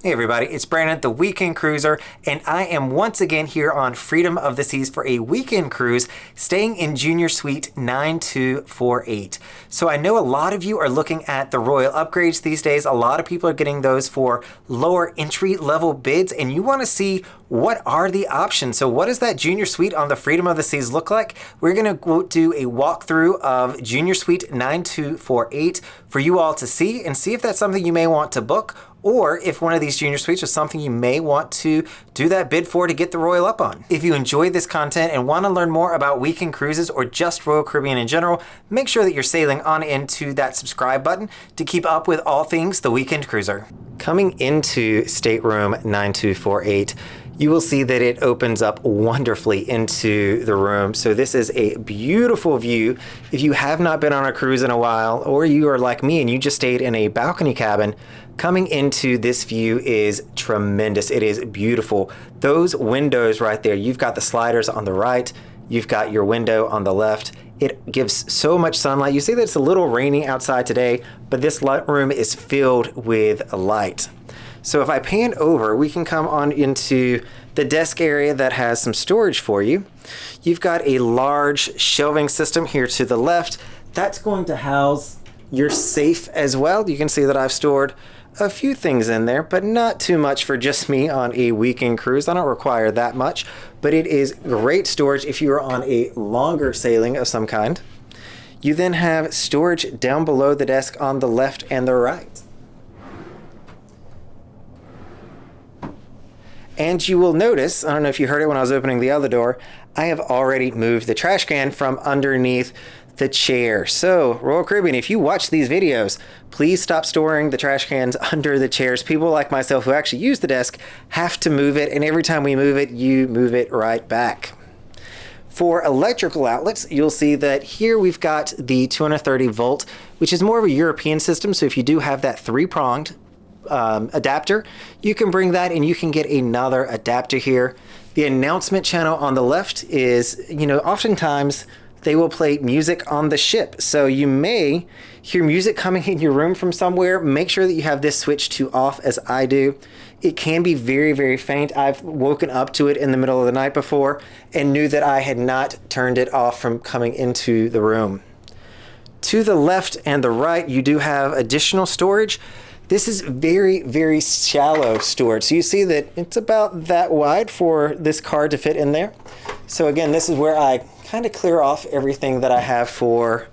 Hey everybody, it's Brandon, the Weekend Cruiser, and I am once again here on Freedom of the Seas for a weekend cruise, staying in Junior Suite 9248. So I know a lot of you are looking at the Royal upgrades these days. A lot of people are getting those for lower entry level bids, and you want to see what are the options. So what does that Junior Suite on the Freedom of the Seas look like? We're going to do a walkthrough of Junior Suite 9248 for you all to see and see if that's something you may want to book, or if one of these junior suites is something you may want to do that bid for to get the Royal up on. If you enjoyed this content and want to learn more about weekend cruises or just Royal Caribbean in general, make sure that you're sailing on into that subscribe button to keep up with all things the Weekend Cruiser. Coming into stateroom 9248, you will see that it opens up wonderfully into the room. So this is a beautiful view. If you have not been on a cruise in a while, or you are like me and you just stayed in a balcony cabin, coming into this view is tremendous. It is beautiful. Those windows right there, you've got the sliders on the right, you've got your window on the left. It gives so much sunlight. You see that it's a little rainy outside today, but this room is filled with light. So if I pan over, we can come on into the desk area that has some storage for you. You've got a large shelving system here to the left. That's going to house your safe as well. You can see that I've stored a few things in there, but not too much for just me on a weekend cruise. I don't require that much, but it is great storage if you are on a longer sailing of some kind. You then have storage down below the desk on the left and the right. And you will notice, I don't know if you heard it when I was opening the other door, I have already moved the trash can from underneath the chair. So, Royal Caribbean, if you watch these videos, please stop storing the trash cans under the chairs. People like myself who actually use the desk have to move it, and every time we move it, you move it right back. For electrical outlets, you'll see that here we've got the 230 volt, which is more of a European system, so if you do have that three-pronged adapter, you can bring that and you can get another adapter here. The announcement channel on the left is, oftentimes they will play music on the ship. So you may hear music coming in your room from somewhere. Make sure that you have this switched to off as I do. It can be very, very faint. I've woken up to it in the middle of the night before and knew that I had not turned it off from coming into the room. To the left and the right, you do have additional storage. This is very, very shallow storage. So you see that it's about that wide for this card to fit in there. So again, this is where I kind of clear off everything that I have for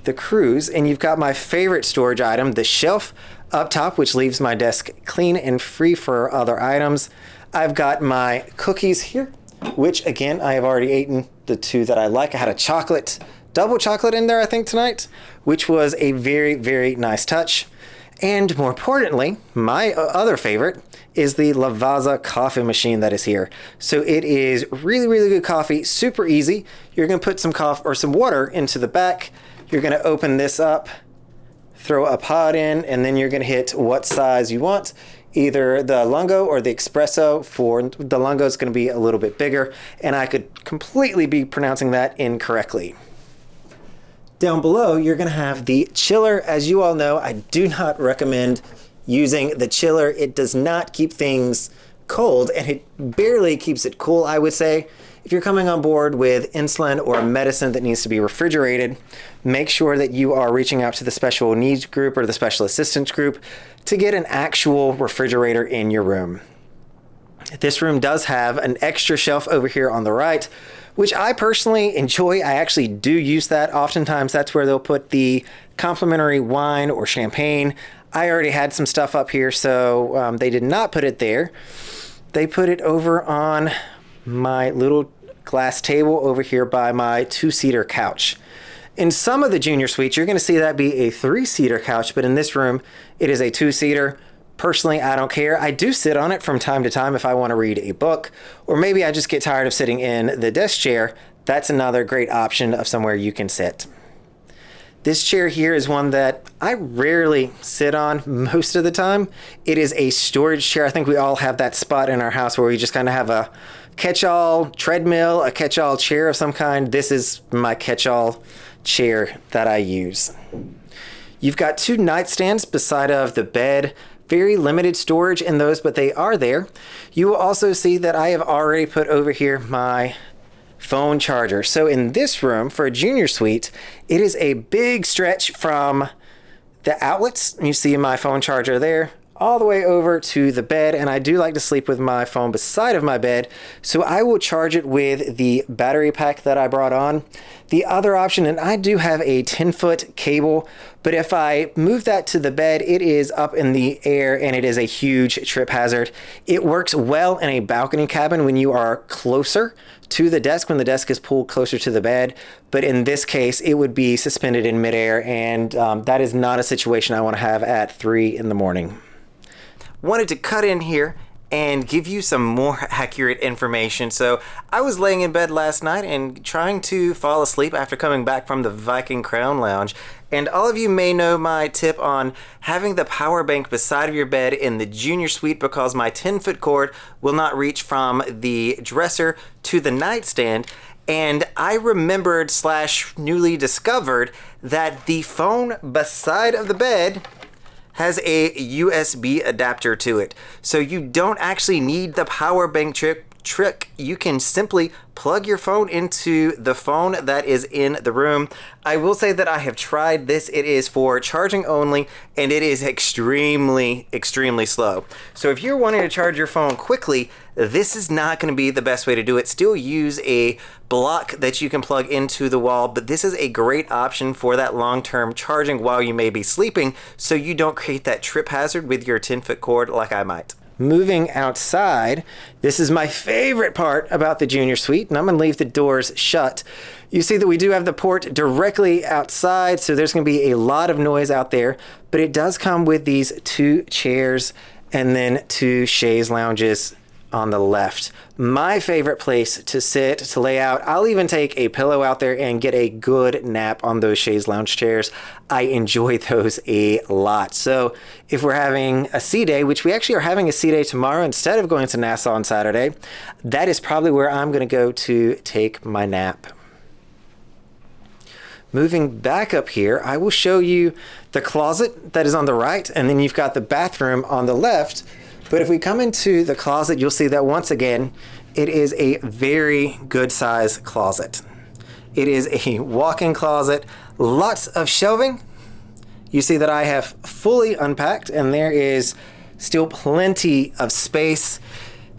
the cruise. And you've got my favorite storage item, the shelf up top, which leaves my desk clean and free for other items. I've got my cookies here, which again, I have already eaten the two that I like. I had a double chocolate in there, I think tonight, which was a very, very nice touch. And more importantly, my other favorite is the Lavazza coffee machine that is here. So it is really, really good coffee, super easy. You're gonna put some coffee or some water into the back. You're gonna open this up, throw a pod in, and then you're gonna hit what size you want, either the lungo or the espresso. For the lungo, it's gonna be a little bit bigger, and I could completely be pronouncing that incorrectly. Down below, you're going to have the chiller. As you all know, I do not recommend using the chiller. It does not keep things cold, and it barely keeps it cool, I would say. If you're coming on board with insulin or medicine that needs to be refrigerated, make sure that you are reaching out to the special needs group or the special assistance group to get an actual refrigerator in your room. This room does have an extra shelf over here on the right, which I personally enjoy. I actually do use that. Oftentimes that's where they'll put the complimentary wine or champagne. I already had some stuff up here, so they did not put it there. They put it over on my little glass table over here by my two-seater couch. In some of the junior suites, you're gonna see that be a three-seater couch, but in this room, it is a two-seater. Personally, I don't care. I do sit on it from time to time if I want to read a book, or maybe I just get tired of sitting in the desk chair. That's another great option of somewhere you can sit. This chair here is one that I rarely sit on most of the time. It is a storage chair. I think we all have that spot in our house where we just kind of have a catch-all treadmill, a catch-all chair of some kind. This is my catch-all chair that I use. You've got two nightstands beside of the bed. Very limited storage in those, but they are there. You will also see that I have already put over here my phone charger. So in this room for a junior suite, it is a big stretch from the outlets. You see my phone charger there, all the way over to the bed, and I do like to sleep with my phone beside of my bed, so I will charge it with the battery pack that I brought on. The other option, and I do have a 10-foot cable, but if I move that to the bed, it is up in the air and it is a huge trip hazard. It works well in a balcony cabin when you are closer to the desk, when the desk is pulled closer to the bed, but in this case it would be suspended in midair, and that is not a situation I want to have at 3 in the morning. Wanted to cut in here and give you some more accurate information. So I was laying in bed last night and trying to fall asleep after coming back from the Viking Crown Lounge, and all of you may know my tip on having the power bank beside of your bed in the junior suite, because my 10-foot cord will not reach from the dresser to the nightstand. And I remembered / newly discovered that the phone beside of the bed has a USB adapter to it. So you don't actually need the power bank trick. You can simply plug your phone into the phone that is in the room. I will say that I have tried this. It is for charging only, and it is extremely slow. So if you're wanting to charge your phone quickly, this is not going to be the best way to do it. Still use a block that you can plug into the wall, but this is a great option for that long-term charging while you may be sleeping, so you don't create that trip hazard with your 10-foot cord like I might. Moving outside, this is my favorite part about the junior suite, and I'm going to leave the doors shut. You see that we do have the port directly outside, so there's going to be a lot of noise out there, but it does come with these 2 chairs and then 2 chaise lounges on the left. My favorite place to sit, to lay out. I'll even take a pillow out there and get a good nap on those chaise lounge chairs. I enjoy those a lot. So if we're having a sea day, which we actually are having a sea day tomorrow instead of going to Nassau on Saturday, that is probably where I'm going to go to take my nap. Moving back up here, I will show you the closet that is on the right, and then you've got the bathroom on the left. But if we come into the closet, you'll see that once again, it is a very good size closet. It is a walk-in closet, lots of shelving. You see that I have fully unpacked, and there is still plenty of space.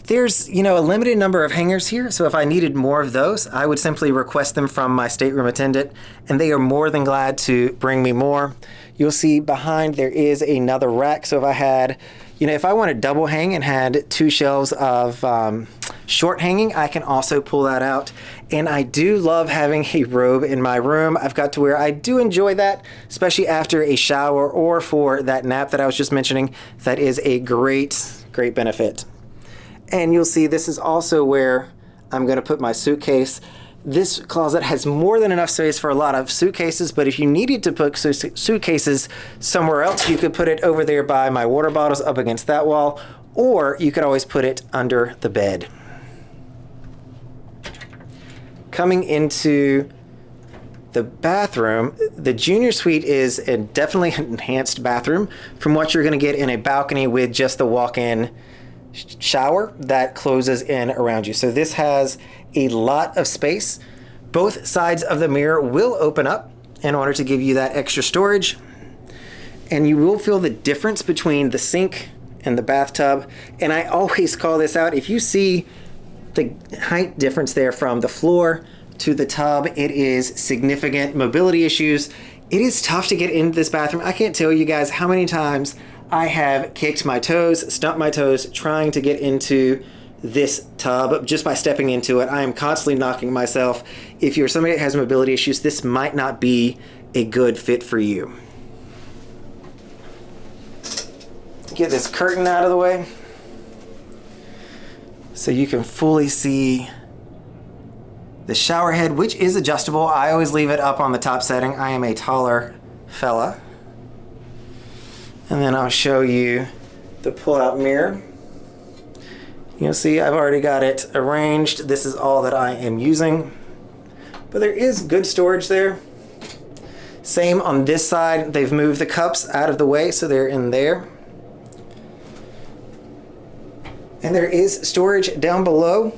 There's, a limited number of hangers here, so if I needed more of those, I would simply request them from my stateroom attendant, and they are more than glad to bring me more. You'll see behind there is another rack, so if I had, if I wanted double hang and had 2 shelves of short hanging, I can also pull that out. And I do love having a robe in my room. I've got to where I do enjoy that, especially after a shower or for that nap that I was just mentioning. That is a great benefit. And you'll see this is also where I'm going to put my suitcase. This closet has more than enough space for a lot of suitcases, but if you needed to put suitcases somewhere else, you could put it over there by my water bottles up against that wall, or you could always put it under the bed. Coming into the bathroom, the junior suite is a definitely enhanced bathroom from what you're going to get in a balcony with just the walk-in shower that closes in around you. So this has a lot of space. Both sides of the mirror will open up in order to give you that extra storage. And you will feel the difference between the sink and the bathtub. And I always call this out. If you see the height difference there from the floor to the tub, it is significant. Mobility issues. It is tough to get into this bathroom. I can't tell you guys how many times I have kicked my toes, stumped my toes, trying to get into this tub just by stepping into it. I am constantly knocking myself. If you're somebody that has mobility issues, this might not be a good fit for you. Get this curtain out of the way so you can fully see the shower head, which is adjustable. I always leave it up on the top setting. I am a taller fella. And then I'll show you the pull-out mirror. You'll see I've already got it arranged. This is all that I am using. But there is good storage there. Same on this side. They've moved the cups out of the way, so they're in there. And there is storage down below.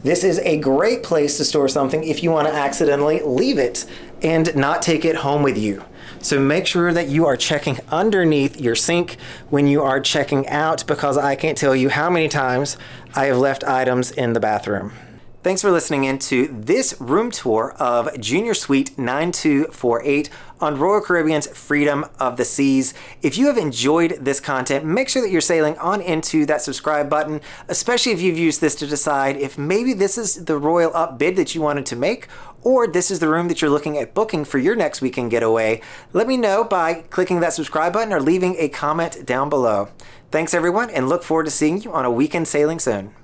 This is a great place to store something if you want to accidentally leave it and not take it home with you. So make sure that you are checking underneath your sink when you are checking out, because I can't tell you how many times I have left items in the bathroom. Thanks for listening in to this room tour of Junior Suite 9248 on Royal Caribbean's Freedom of the Seas. If you have enjoyed this content, make sure that you're sailing on into that subscribe button, especially if you've used this to decide if maybe this is the Royal Up bid that you wanted to make, or this is the room that you're looking at booking for your next weekend getaway. Let me know by clicking that subscribe button or leaving a comment down below. Thanks everyone, and look forward to seeing you on a weekend sailing soon.